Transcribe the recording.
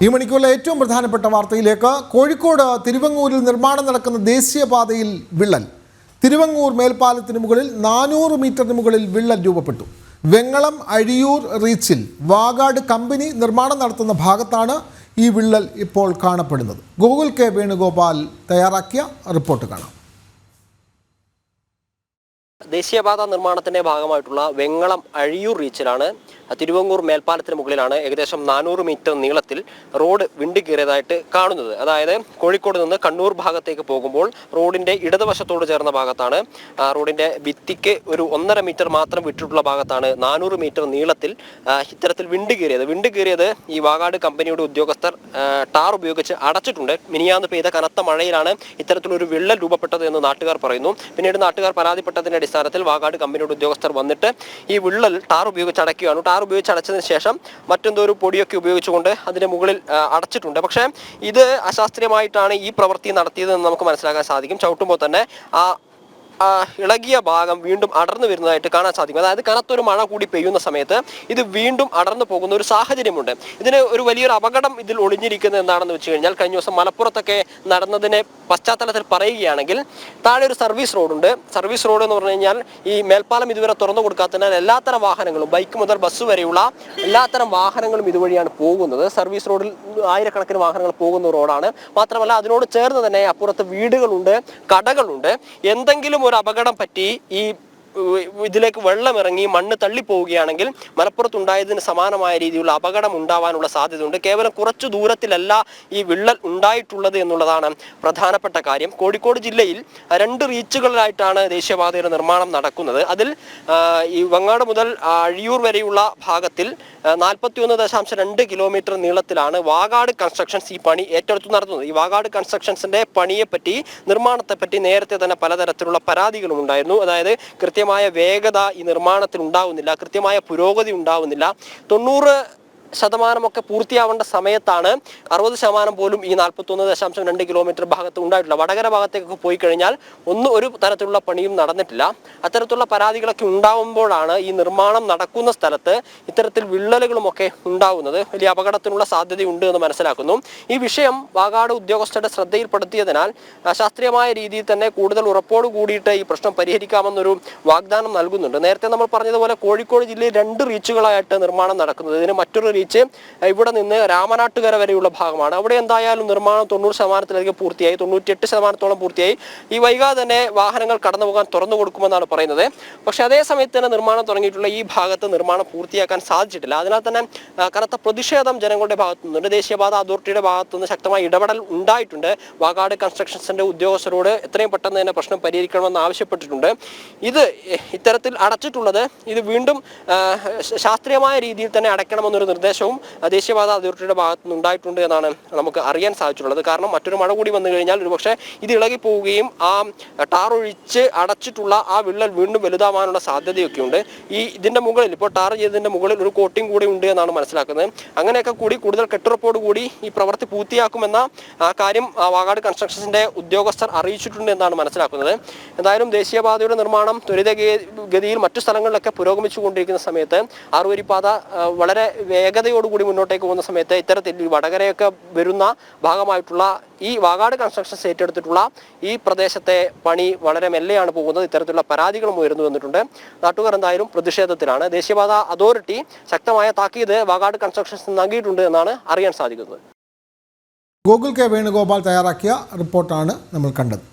ഈ മണിക്കൂറിലെ ഏറ്റവും പ്രധാനപ്പെട്ട വാർത്തയിലേക്ക്. കോഴിക്കോട് തിരുവങ്ങൂരിൽ നിർമ്മാണം നടക്കുന്ന ദേശീയപാതയിൽ വിള്ളൽ. തിരുവങ്ങൂർ മേൽപ്പാലത്തിന് മുകളിൽ 400 മീറ്ററിന് മുകളിൽ വിള്ളൽ രൂപപ്പെട്ടു. വെങ്ങളം അഴിയൂർ റീച്ചിൽ വാഗാട് കമ്പനി നിർമ്മാണം നടത്തുന്ന ഭാഗത്താണ് ഈ വിള്ളൽ ഇപ്പോൾ കാണപ്പെടുന്നത്. ഗോകുൽ കെ വേണുഗോപാൽ തയ്യാറാക്കിയ റിപ്പോർട്ട് കാണാം. ദേശീയപാത നിർമ്മാണത്തിന്റെ ഭാഗമായിട്ടുള്ള വെങ്ങളം അഴിയൂർ റീച്ചിലാണ് തിരുവങ്ങൂർ മേൽപ്പാലത്തിന് മുകളിലാണ് ഏകദേശം 400 മീറ്റർ നീളത്തിൽ റോഡ് വിണ്ടുകീറിയതായിട്ട് കാണുന്നത്. അതായത് കോഴിക്കോട് നിന്ന് കണ്ണൂർ ഭാഗത്തേക്ക് പോകുമ്പോൾ റോഡിന്റെ ഇടതുവശത്തോട് ചേർന്ന ഭാഗത്താണ്, റോഡിന്റെ ഭിത്തിക്ക് ഒരു 1.5 മീറ്റർ മാത്രം വിട്ടിട്ടുള്ള ഭാഗത്താണ് 400 മീറ്റർ നീളത്തിൽ ഇത്തരത്തിൽ വിണ്ടുകീറിയത് ഈ വാഗാട് കമ്പനിയുടെ ഉദ്യോഗസ്ഥർ ടാർ ഉപയോഗിച്ച് അടച്ചിട്ടുണ്ട്. മിനിയാന്ന് പെയ്ത കനത്ത മഴയിലാണ് ഇത്തരത്തിലൊരു വിള്ളൽ രൂപപ്പെട്ടത് എന്ന് നാട്ടുകാർ പറയുന്നു. പിന്നീട് നാട്ടുകാർ പരാതിപ്പെട്ടതിന്റെ അടിസ്ഥാനത്തിൽ വാഗാട് കമ്പനിയുടെ ഉദ്യോഗസ്ഥർ വന്നിട്ട് ഈ വിള്ളൽ ടാർ ഉപയോഗിച്ച് അടയ്ക്കുകയാണ്. ടാർ ഉപയോഗിച്ച് അടച്ചതിന് ശേഷം മറ്റെന്തോ ഒരു പൊടിയൊക്കെ ഉപയോഗിച്ചുകൊണ്ട് അതിന് മുകളിൽ അടച്ചിട്ടുണ്ട്. പക്ഷേ ഇത് അശാസ്ത്രീയമായിട്ടാണ് ഈ പ്രവൃത്തി നടത്തിയതെന്ന് നമുക്ക് മനസ്സിലാക്കാൻ സാധിക്കും. ചവിട്ടുമ്പോൾ തന്നെ ഇളകിയ ഭാഗം വീണ്ടും അടർന്നു വരുന്നതായിട്ട് കാണാൻ സാധിക്കും. അതായത് കനത്തൊരു മഴ കൂടി പെയ്യുന്ന സമയത്ത് ഇത് വീണ്ടും അടർന്നു പോകുന്ന ഒരു സാഹചര്യമുണ്ട്. ഇതിന് ഒരു വലിയൊരു അപകടം ഇതിൽ ഒളിഞ്ഞിരിക്കുന്നത് എന്താണെന്ന് വെച്ച് കഴിഞ്ഞാൽ, കഴിഞ്ഞ ദിവസം മലപ്പുറത്തൊക്കെ നടന്നതിനെ പശ്ചാത്തലത്തിൽ പറയുകയാണെങ്കിൽ, താഴെ ഒരു സർവീസ് റോഡുണ്ട്. സർവീസ് റോഡ് എന്ന് പറഞ്ഞു കഴിഞ്ഞാൽ ഈ മേൽപ്പാലം ഇതുവരെ തുറന്നു കൊടുക്കാത്തതിനാൽ എല്ലാത്തരം വാഹനങ്ങളും, ബൈക്ക് മുതൽ ബസ് വരെയുള്ള എല്ലാത്തരം വാഹനങ്ങളും ഇതുവഴിയാണ് പോകുന്നത്. സർവീസ് റോഡിൽ ആയിരക്കണക്കിന് വാഹനങ്ങൾ പോകുന്ന റോഡാണ്. മാത്രമല്ല അതിനോട് ചേർന്ന് തന്നെ അപ്പുറത്ത് വീടുകളുണ്ട്, കടകളുണ്ട്. എന്തെങ്കിലും ഒരു അപകടം പറ്റി ഈ ഇതിലേക്ക് വെള്ളമിറങ്ങി മണ്ണ് തള്ളിപ്പോവുകയാണെങ്കിൽ മലപ്പുറത്തുണ്ടായതിന് സമാനമായ രീതിയിലുള്ള അപകടം ഉണ്ടാവാനുള്ള സാധ്യതയുണ്ട്. കേവലം കുറച്ചു ദൂരത്തിലല്ല ഈ വിള്ളൽ ഉണ്ടായിട്ടുള്ളത് എന്നുള്ളതാണ് പ്രധാനപ്പെട്ട കാര്യം. കോഴിക്കോട് ജില്ലയിൽ 2 റീച്ചുകളിലായിട്ടാണ് ദേശീയപാതയുടെ നിർമ്മാണം നടക്കുന്നത്. അതിൽ ഈ വങ്ങാട് മുതൽ അഴിയൂർ വരെയുള്ള ഭാഗത്തിൽ 41.2 കിലോമീറ്റർ നീളത്തിലാണ് വാഗാട് കൺസ്ട്രക്ഷൻസ് ഈ പണി ഏറ്റെടുത്തു നടത്തുന്നത്. ഈ വാഗാട് കൺസ്ട്രക്ഷൻസിന്റെ പണിയെപ്പറ്റി, നിർമ്മാണത്തെപ്പറ്റി നേരത്തെ തന്നെ പലതരത്തിലുള്ള പരാതികളും ഉണ്ടായിരുന്നു. അതായത് കൃത്യമായ വേഗത ഈ നിർമ്മാണത്തിൽ ഉണ്ടാവുന്നില്ല, കൃത്യമായ പുരോഗതി ഉണ്ടാവുന്നില്ല. 90% പൂർത്തിയാവേണ്ട സമയത്താണ് 60% പോലും ഈ 41.2 കിലോമീറ്റർ ഭാഗത്ത് ഉണ്ടായിട്ടില്ല. വടകര ഭാഗത്തേക്ക് പോയി കഴിഞ്ഞാൽ ഒരു തരത്തിലുള്ള പണിയും നടന്നിട്ടില്ല. അത്തരത്തിലുള്ള പരാതികളൊക്കെ ഉണ്ടാവുമ്പോഴാണ് ഈ നിർമ്മാണം നടക്കുന്ന സ്ഥലത്ത് ഇത്തരത്തിൽ വിള്ളലുകളുമൊക്കെ ഉണ്ടാവുന്നത്. വലിയ അപകടത്തിനുള്ള സാധ്യതയുണ്ട് എന്ന് മനസ്സിലാക്കുന്നു. ഈ വിഷയം വാഗാട് ഉദ്യോഗസ്ഥരുടെ ശ്രദ്ധയിൽപ്പെടുത്തിയതിനാൽ ശാസ്ത്രീയമായ രീതിയിൽ തന്നെ കൂടുതൽ ഉറപ്പോട് കൂടിയിട്ട് ഈ പ്രശ്നം പരിഹരിക്കാമെന്നൊരു വാഗ്ദാനം നൽകുന്നുണ്ട്. നേരത്തെ നമ്മൾ പറഞ്ഞതുപോലെ കോഴിക്കോട് ജില്ലയിൽ 2 റീച്ചുകളായിട്ട് നിർമ്മാണം നടക്കുന്നത്. ഇതിന് മറ്റൊരു റീച്ച് ഇവിടെ നിന്ന് രാമനാട്ടുകര വരെയുള്ള ഭാഗമാണ്. അവിടെ എന്തായാലും നിർമ്മാണം 90%-ലധികം പൂർത്തിയായി, 98%-ഓളം പൂർത്തിയായി. ഈ വൈകാതെ തന്നെ വാഹനങ്ങൾ കടന്നു പോകാൻ തുറന്നു കൊടുക്കുമെന്നാണ് പറയുന്നത്. പക്ഷെ അതേ സമയത്ത് തന്നെ നിർമ്മാണം തുടങ്ങിയിട്ടുള്ള ഈ ഭാഗത്ത് നിർമ്മാണം പൂർത്തിയാക്കാൻ സാധിച്ചിട്ടില്ല. അതിനാൽ തന്നെ കനത്ത പ്രതിഷേധം ജനങ്ങളുടെ ഭാഗത്തു നിന്നുണ്ട്. ദേശീയപാത അതോറിറ്റിയുടെ ഭാഗത്തുനിന്ന് ശക്തമായ ഇടപെടൽ ഉണ്ടായിട്ടുണ്ട്. വാഗാട് കൺസ്ട്രക്ഷൻസിന്റെ ഉദ്യോഗസ്ഥരോട് എത്രയും പെട്ടെന്ന് തന്നെ പ്രശ്നം പരിഹരിക്കണമെന്ന് ആവശ്യപ്പെട്ടിട്ടുണ്ട്. ഇത് ഇത്തരത്തിൽ അടച്ചിട്ടുള്ളത് ഇത് വീണ്ടും ശാസ്ത്രീയമായ രീതിയിൽ തന്നെ അടയ്ക്കണമെന്നൊരു നിർദ്ദേശവും ദേശീയപാത അതോറിറ്റിയുടെ ഭാഗത്തു നിന്ന് ഉണ്ടായിട്ടുണ്ട് എന്നാണ് നമുക്ക് അറിയാൻ സാധിച്ചിട്ടുള്ളത്. കാരണം മറ്റൊരു മഴ കൂടി വന്നു കഴിഞ്ഞാൽ ഒരുപക്ഷെ ഇത് ഇളകി പോവുകയും ആ ടാർ ഒഴിച്ച് അടച്ചിട്ടുള്ള ആ വിള്ളൽ വീണ്ടും വലുതാവാനുള്ള സാധ്യതയൊക്കെയുണ്ട്. ഇതിന്റെ മുകളിൽ, ഇപ്പോൾ ടാർ ചെയ്തതിന്റെ മുകളിൽ ഒരു കോട്ടിംഗ് കൂടി ഉണ്ട് എന്നാണ് മനസ്സിലാക്കുന്നത്. അങ്ങനെയൊക്കെ കൂടി കൂടുതൽ കെട്ടുറപ്പോട് കൂടി ഈ പ്രവൃത്തി പൂർത്തിയാക്കുമെന്ന കാര്യം വാഗാട് കൺസ്ട്രക്ഷൻസിന്റെ ഉദ്യോഗസ്ഥർ അറിയിച്ചിട്ടുണ്ട് എന്നാണ് മനസ്സിലാക്കുന്നത്. എന്തായാലും ദേശീയപാതയുടെ നിർമ്മാണം ത്വരിതഗതിയിൽ മറ്റു സ്ഥലങ്ങളിലൊക്കെ പുരോഗമിച്ചുകൊണ്ടിരിക്കുന്ന സമയത്ത് ആറുവരിപ്പാത വളരെ വേഗതയോടുകൂടി മുന്നോട്ടേക്ക് പോകുന്ന സമയത്ത് ഇത്തരത്തിൽ വടകരയൊക്കെ വരുന്ന ഭാഗമായിട്ടുള്ള ഈ വാഗാട് കൺസ്ട്രക്ഷൻസ് ഏറ്റെടുത്തിട്ടുള്ള ഈ പ്രദേശത്തെ പണി വളരെ മെല്ലെയാണ് പോകുന്നത്. ഇത്തരത്തിലുള്ള പരാതികളും ഉയർന്നു വന്നിട്ടുണ്ട്. നാട്ടുകാർ എന്തായാലും പ്രതിഷേധത്തിലാണ്. ദേശീയപാത അതോറിറ്റി ശക്തമായ താക്കീത് വാഗാട് കൺസ്ട്രക്ഷൻസ് നൽകിയിട്ടുണ്ട് എന്നാണ് അറിയാൻ സാധിക്കുന്നത്. ഗോകുൽ കെ വേണുഗോപാൽ തയ്യാറാക്കിയ റിപ്പോർട്ടാണ് നമ്മൾ കണ്ടത്.